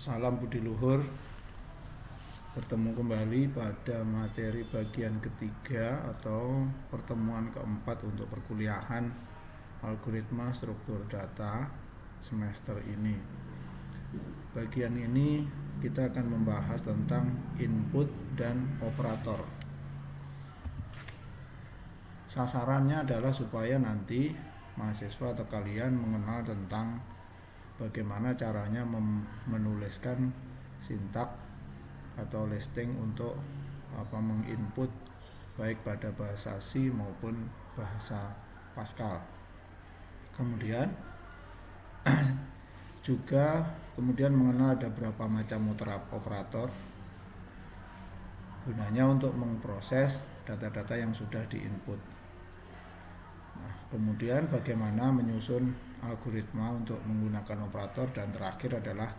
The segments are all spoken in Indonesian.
Salam Budi Luhur. Bertemu kembali pada materi bagian ketiga atau pertemuan keempat untuk perkuliahan algoritma struktur data semester ini. Bagian ini kita akan membahas tentang input dan operator. Sasarannya adalah supaya nanti mahasiswa atau kalian mengenal tentang bagaimana caranya menuliskan sintak atau listing untuk menginput baik pada bahasa C maupun bahasa Pascal. Kemudian juga mengenal ada berapa macam operator gunanya untuk memproses data-data yang sudah diinput. Nah, kemudian bagaimana menyusun algoritma untuk menggunakan operator, dan terakhir adalah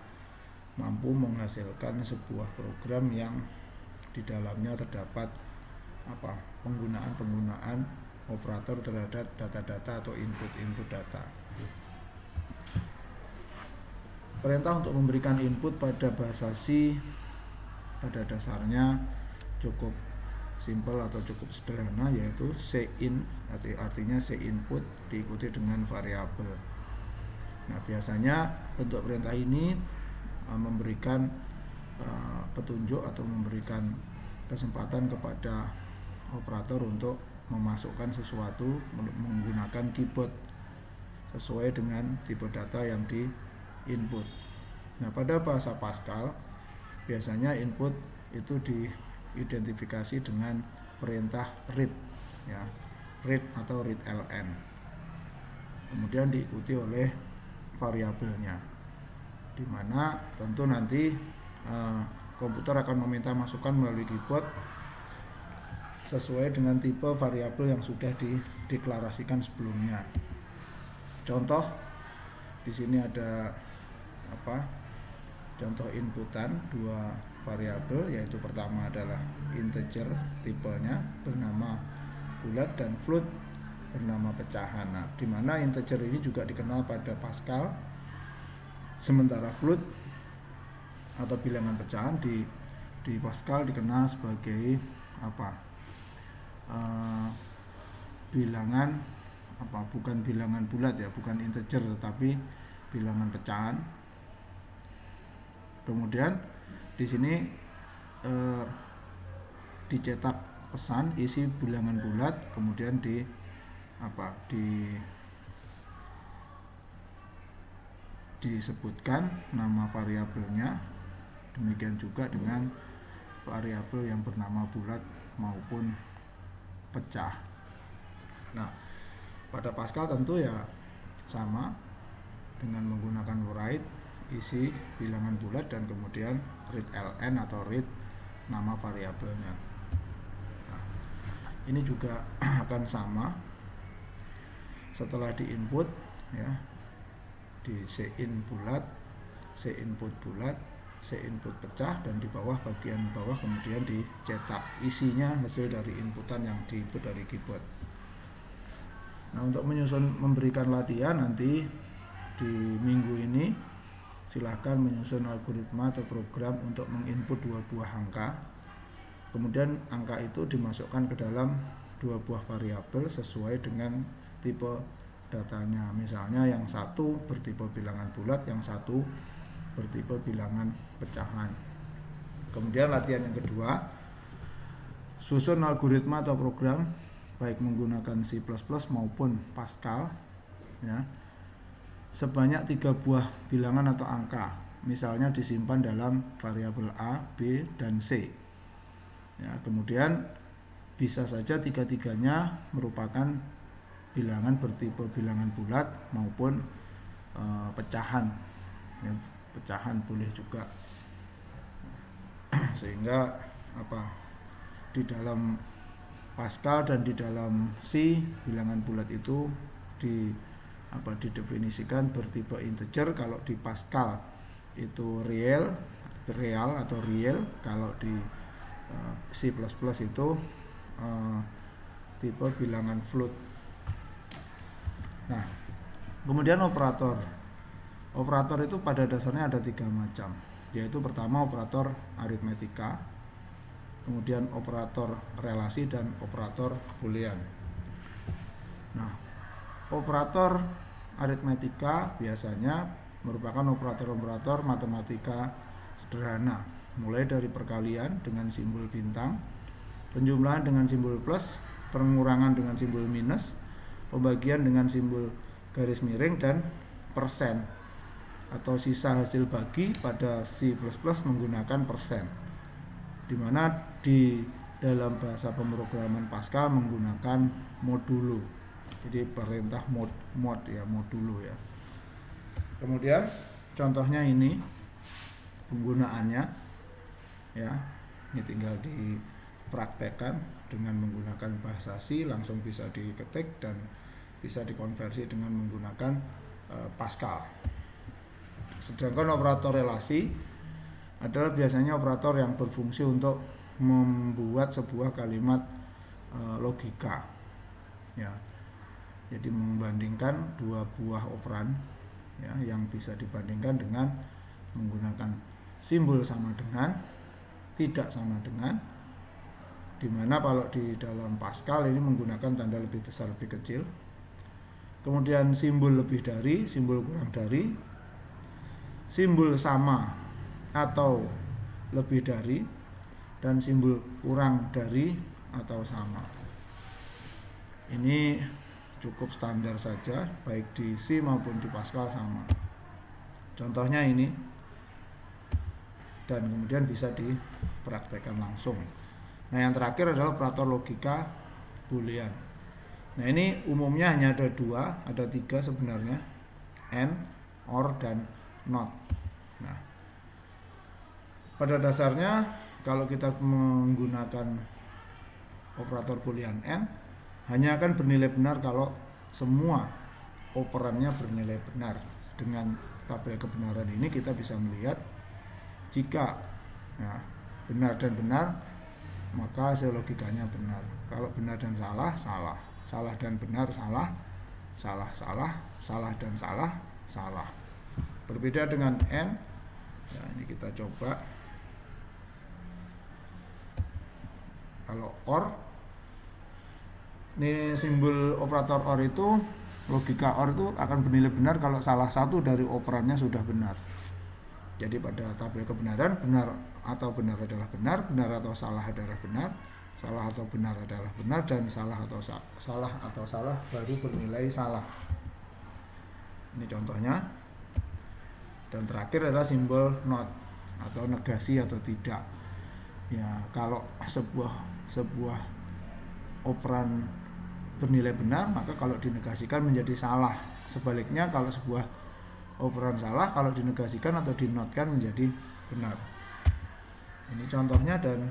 mampu menghasilkan sebuah program yang di dalamnya terdapat penggunaan operator terhadap data-data atau input data. Perintah untuk memberikan input pada bahasa C pada dasarnya cukup simple atau cukup sederhana, yaitu cin, artinya C input diikuti dengan variabel. Nah, biasanya bentuk perintah ini memberikan petunjuk atau memberikan kesempatan kepada operator untuk memasukkan sesuatu menggunakan keyboard sesuai dengan tipe data yang di-input. Nah, pada bahasa Pascal biasanya input itu diidentifikasi dengan perintah read, ya, read atau readln. Kemudian diikuti oleh variabelnya, di mana tentu nanti komputer akan meminta masukan melalui keyboard sesuai dengan tipe variabel yang sudah dideklarasikan sebelumnya. Contoh di sini ada contoh inputan dua variabel, yaitu pertama adalah integer tipenya bernama bulat dan float bernama pecahan. Nah, di mana integer ini juga dikenal pada Pascal, sementara float atau bilangan pecahan di Pascal dikenal sebagai bilangan bukan bilangan bulat, ya, bukan integer tetapi bilangan pecahan. Kemudian di sini dicetak pesan isi bilangan bulat, kemudian disebutkan nama variabelnya, demikian juga dengan variabel yang bernama bulat maupun pecah. Nah, pada Pascal tentu ya sama dengan menggunakan write isi bilangan bulat dan kemudian readln atau read nama variabelnya. Nah, ini juga akan sama setelah diinput, ya, di cin bulat, cinput bulat, cinput pecah, dan di bagian bawah kemudian dicetak isinya hasil dari inputan yang diinput dari keyboard. Nah, untuk memberikan latihan nanti di minggu ini silahkan menyusun algoritma atau program untuk menginput dua buah angka. Kemudian angka itu dimasukkan ke dalam dua buah variabel sesuai dengan tipe datanya. Misalnya yang satu bertipe bilangan bulat, yang satu bertipe bilangan pecahan. Kemudian latihan yang kedua, susun algoritma atau program baik menggunakan C++ maupun Pascal, ya, sebanyak 3 buah bilangan atau angka, misalnya disimpan dalam variabel A, B, dan C. Ya, kemudian bisa saja tiga-tiganya merupakan bilangan bertipe bilangan bulat maupun pecahan, ya, pecahan boleh juga. Sehingga di dalam Pascal dan di dalam C bilangan bulat itu didefinisikan bertipe integer kalau di Pascal itu real atau real, kalau di C++ itu tipe bilangan float. Nah, kemudian operator itu pada dasarnya ada 3 macam. yaitu pertama operator aritmetika, kemudian operator relasi, dan operator boolean. Nah, operator aritmetika biasanya merupakan operator-operator matematika sederhana, mulai dari perkalian dengan simbol bintang, penjumlahan dengan simbol plus, pengurangan dengan simbol minus, pembagian dengan simbol garis miring, dan persen atau sisa hasil bagi pada C++ menggunakan persen, di mana di dalam bahasa pemrograman Pascal menggunakan modulo. Jadi perintah mod ya, modulo ya. Kemudian contohnya ini penggunaannya ya. Ini tinggal dipraktekkan dengan menggunakan bahasa C, langsung bisa diketik dan bisa dikonversi dengan menggunakan Pascal. Sedangkan operator relasi adalah biasanya operator yang berfungsi untuk membuat sebuah kalimat logika ya. Jadi membandingkan dua buah operan ya, yang bisa dibandingkan dengan menggunakan simbol sama dengan, tidak sama dengan, dimana kalau di dalam Pascal ini menggunakan tanda lebih besar lebih kecil, kemudian simbol lebih dari, simbol kurang dari, simbol sama atau lebih dari, dan simbol kurang dari atau sama. Ini cukup standar saja, baik di C maupun di Pascal sama. Contohnya ini, dan kemudian bisa dipraktekkan langsung. Nah, yang terakhir adalah operator logika boolean. Nah, ini umumnya hanya ada dua, ada tiga sebenarnya, AND, OR, dan NOT. Nah, pada dasarnya kalau kita menggunakan operator boolean AND, hanya akan bernilai benar kalau semua operannya bernilai benar. Dengan tabel kebenaran ini kita bisa melihat jika ya, benar dan benar, maka hasil logikanya benar. Kalau benar dan salah, salah. Salah dan benar, salah. Salah, salah. Salah dan salah, salah. Berbeda dengan AND. Ya, ini kita coba. Kalau OR, ini simbol operator OR itu, logika OR itu akan bernilai benar kalau salah satu dari operannya sudah benar. Jadi pada tabel kebenaran, benar atau benar adalah benar, benar atau salah adalah benar, salah atau benar adalah benar, dan salah atau salah baru bernilai salah. Ini contohnya. Dan terakhir adalah simbol not atau negasi atau tidak. Ya, kalau sebuah operan bernilai benar, maka kalau dinegasikan menjadi salah. Sebaliknya kalau sebuah operan salah, kalau dinegasikan atau dinotkan menjadi benar. Ini contohnya, dan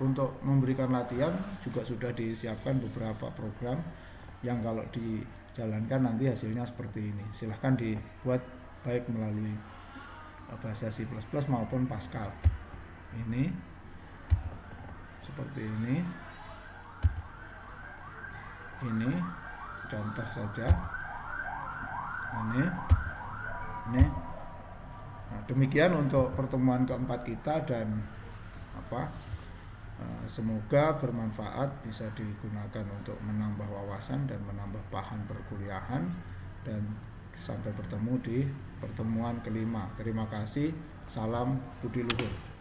untuk memberikan latihan juga sudah disiapkan beberapa program yang kalau dijalankan nanti hasilnya seperti ini. Silahkan dibuat baik melalui bahasa C++ maupun Pascal. Ini seperti ini. Ini contoh saja. Ini. Nah, demikian untuk pertemuan keempat kita, dan semoga bermanfaat, bisa digunakan untuk menambah wawasan dan menambah bahan perkuliahan, dan sampai bertemu di pertemuan kelima. Terima kasih. Salam budi luhur.